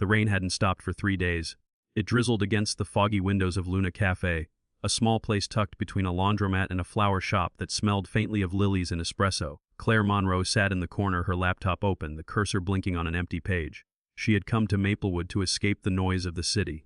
The rain hadn't stopped for 3 days. It drizzled against the foggy windows of Luna Café, a small place tucked between a laundromat and a flower shop that smelled faintly of lilies and espresso. Claire Monroe sat in the corner, her laptop open, the cursor blinking on an empty page. She had come to Maplewood to escape the noise of the city.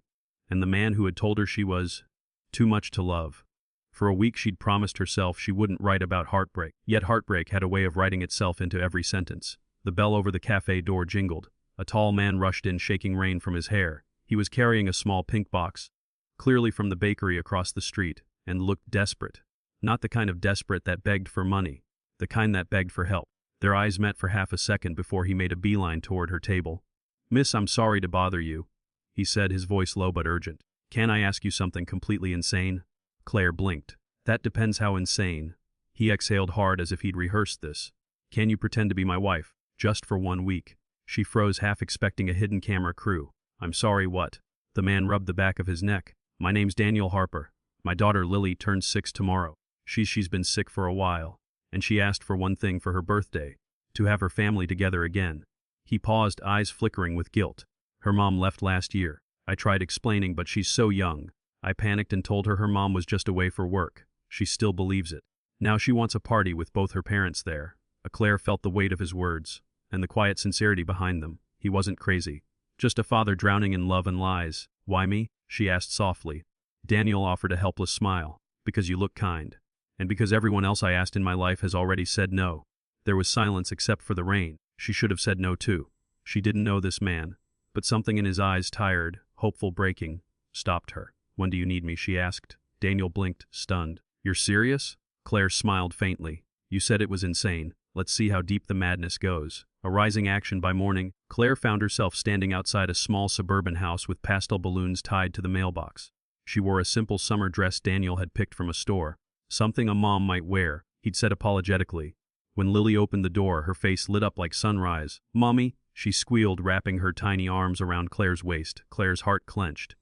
And the man who had told her she was too much to love. For a week she'd promised herself she wouldn't write about heartbreak, yet heartbreak had a way of writing itself into every sentence. The bell over the cafe door jingled. A tall man rushed in, shaking rain from his hair. He was carrying a small pink box, clearly from the bakery across the street, and looked desperate. Not the kind of desperate that begged for money, the kind that begged for help. Their eyes met for half a second before he made a beeline toward her table. "Miss, I'm sorry to bother you," he said, his voice low but urgent. "Can I ask you something completely insane?" Claire blinked. "That depends how insane." He exhaled hard as if he'd rehearsed this. "Can you pretend to be my wife, just for 1 week?" She froze, half expecting a hidden camera crew. "I'm sorry, what?" The man rubbed the back of his neck. "My name's Daniel Harper. My daughter Lily turns 6 tomorrow. She's been sick for a while. And she asked for one thing for her birthday, to have her family together again." He paused, eyes flickering with guilt. "Her mom left last year. I tried explaining, but she's so young. I panicked and told her mom was just away for work. She still believes it. Now she wants a party with both her parents there." Claire felt the weight of his words, and the quiet sincerity behind them. He wasn't crazy. Just a father drowning in love and lies. "Why me?" she asked softly. Daniel offered a helpless smile. "Because you look kind. And because everyone else I asked in my life has already said no." There was silence except for the rain. She should have said no too. She didn't know this man. But something in his eyes, tired, hopeful, breaking, stopped her. "When do you need me?" she asked. Daniel blinked, stunned. "You're serious?" Claire smiled faintly. "You said it was insane. Let's see how deep the madness goes." A rising action. By morning, Claire found herself standing outside a small suburban house with pastel balloons tied to the mailbox. She wore a simple summer dress Daniel had picked from a store. "Something a mom might wear," he'd said apologetically. When Lily opened the door, her face lit up like sunrise. "Mommy," she squealed, wrapping her tiny arms around Claire's waist. Claire's heart clenched.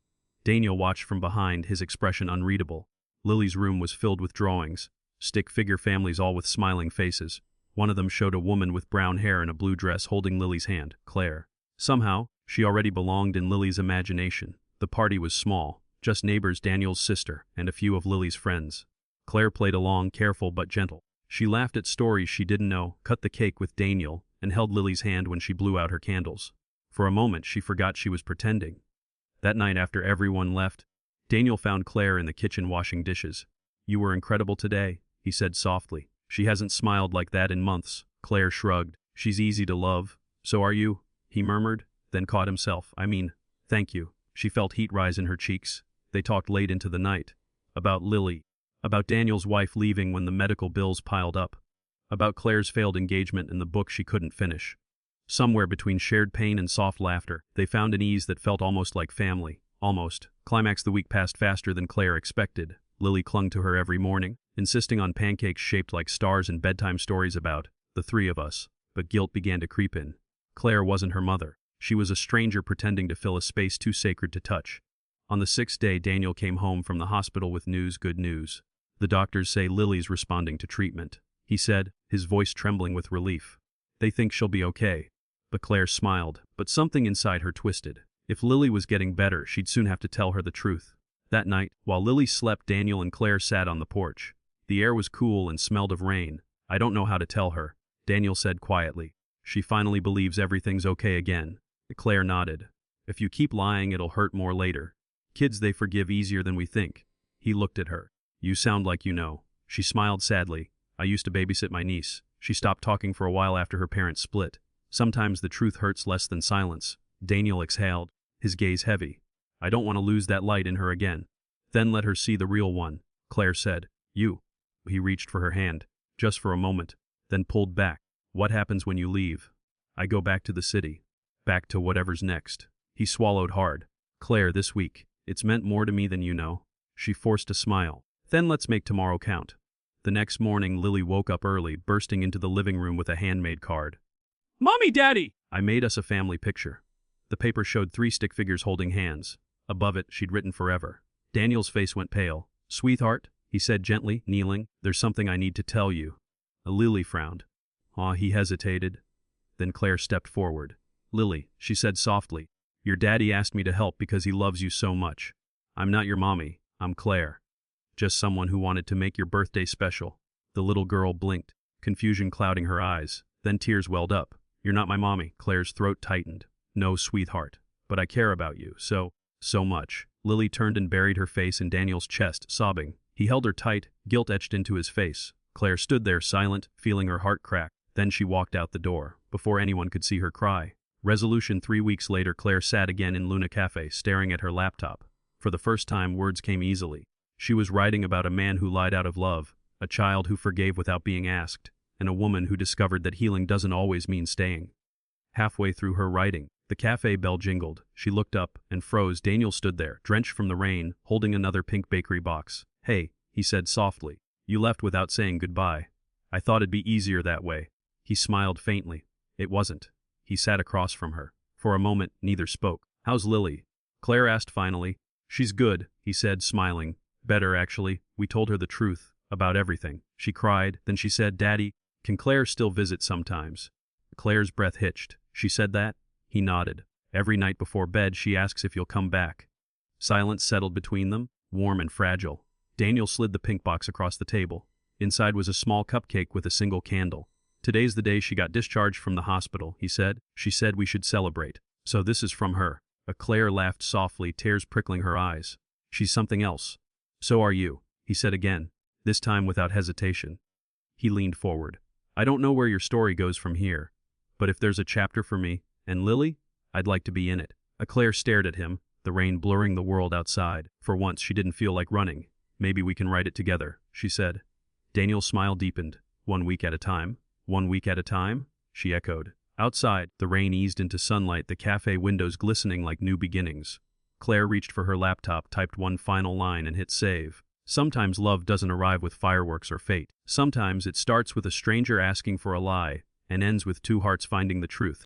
Daniel watched from behind, his expression unreadable. Lily's room was filled with drawings, stick figure families, all with smiling faces. One of them showed a woman with brown hair in a blue dress holding Lily's hand, Claire. Somehow, she already belonged in Lily's imagination. The party was small, just neighbors, Daniel's sister, and a few of Lily's friends. Claire played along, careful but gentle. She laughed at stories she didn't know, cut the cake with Daniel, and held Lily's hand when she blew out her candles. For a moment she forgot she was pretending. That night, after everyone left, Daniel found Claire in the kitchen washing dishes. "You were incredible today," he said softly. "She hasn't smiled like that in months." Claire shrugged. "She's easy to love." "So are you," he murmured, then caught himself. Thank you." She felt heat rise in her cheeks. They talked late into the night. About Lily. About Daniel's wife leaving when the medical bills piled up. About Claire's failed engagement and the book she couldn't finish. Somewhere between shared pain and soft laughter, they found an ease that felt almost like family. Almost. Climax. The week passed faster than Claire expected. Lily clung to her every morning, insisting on pancakes shaped like stars and bedtime stories about the three of us. But guilt began to creep in. Claire wasn't her mother. She was a stranger pretending to fill a space too sacred to touch. On the 6th day, Daniel came home from the hospital with news, good news. "The doctors say Lily's responding to treatment," he said, his voice trembling with relief. "They think she'll be okay." But Claire smiled, but something inside her twisted. If Lily was getting better, she'd soon have to tell her the truth. That night, while Lily slept, Daniel and Claire sat on the porch. The air was cool and smelled of rain. "I don't know how to tell her," Daniel said quietly. "She finally believes everything's okay again." Claire nodded. "If you keep lying, it'll hurt more later. Kids, they forgive easier than we think." He looked at her. "You sound like you know." She smiled sadly. "I used to babysit my niece. She stopped talking for a while after her parents split. Sometimes the truth hurts less than silence." Daniel exhaled, his gaze heavy. "I don't want to lose that light in her again." "Then let her see the real one," Claire said. "You." He reached for her hand, just for a moment, then pulled back. "What happens when you leave?" "I go back to the city. Back to whatever's next." He swallowed hard. "Claire, this week, it's meant more to me than you know." She forced a smile. "Then let's make tomorrow count." The next morning, Lily woke up early, bursting into the living room with a handmade card. "Mommy, Daddy! I made us a family picture." The paper showed 3 stick figures holding hands. Above it, she'd written forever. Daniel's face went pale. "Sweetheart," he said gently, kneeling, "there's something I need to tell you." Lily frowned. He hesitated. Then Claire stepped forward. "Lily," she said softly, Your daddy asked me to help because he loves you so much. I'm not your mommy, I'm Claire. Just someone who wanted to make your birthday special. The little girl blinked, confusion clouding her eyes, then tears welled up. You're not my mommy. Claire's throat tightened. No, sweetheart. But I care about you, so much. Lily turned and buried her face in Daniel's chest, sobbing. He held her tight, guilt etched into his face. Claire stood there silent, feeling her heart crack. Then she walked out the door, before anyone could see her cry. Resolution. 3 weeks later, Claire sat again in Luna Cafe, staring at her laptop. For the first time, words came easily. She was writing about a man who lied out of love, a child who forgave without being asked, and a woman who discovered that healing doesn't always mean staying. Halfway through her writing, the cafe bell jingled. She looked up and froze. Daniel stood there, drenched from the rain, holding another pink bakery box. Hey, he said softly. You left without saying goodbye. I thought it'd be easier that way. He smiled faintly. It wasn't. He sat across from her. For a moment, neither spoke. How's Lily? Claire asked finally. She's good, he said, smiling. Better, actually. We told her the truth, about everything. She cried, then she said, Daddy, can Claire still visit sometimes? Claire's breath hitched. She said that? He nodded. Every night before bed she asks if you'll come back. Silence settled between them, warm and fragile. Daniel slid the pink box across the table. Inside was a small cupcake with a single candle. Today's the day she got discharged from the hospital, he said. She said we should celebrate. So this is from her. Claire laughed softly, tears prickling her eyes. She's something else. So are you, he said again, this time without hesitation. He leaned forward. I don't know where your story goes from here, but if there's a chapter for me, and Lily, I'd like to be in it. Claire stared at him, the rain blurring the world outside. For once she didn't feel like running. Maybe we can write it together, she said. Daniel's smile deepened. 1 week at a time. 1 week at a time? She echoed. Outside, the rain eased into sunlight, the cafe windows glistening like new beginnings. Claire reached for her laptop, typed one final line and hit save. Sometimes love doesn't arrive with fireworks or fate. Sometimes it starts with a stranger asking for a lie and ends with two hearts finding the truth.